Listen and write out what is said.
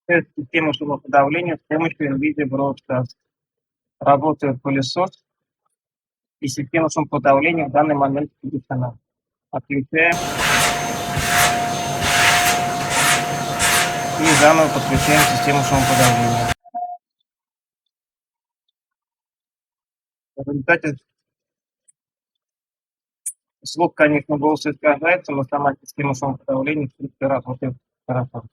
Система шумоподавления с помощью NVIDIA Broadcast. Работает пылесос и система шумоподавления в данный момент включена. Отключаем и заново подключаем систему шумоподавления. В результате звук, конечно, голоса искажается, но сама система шумоподавления в принципе работает хорошо.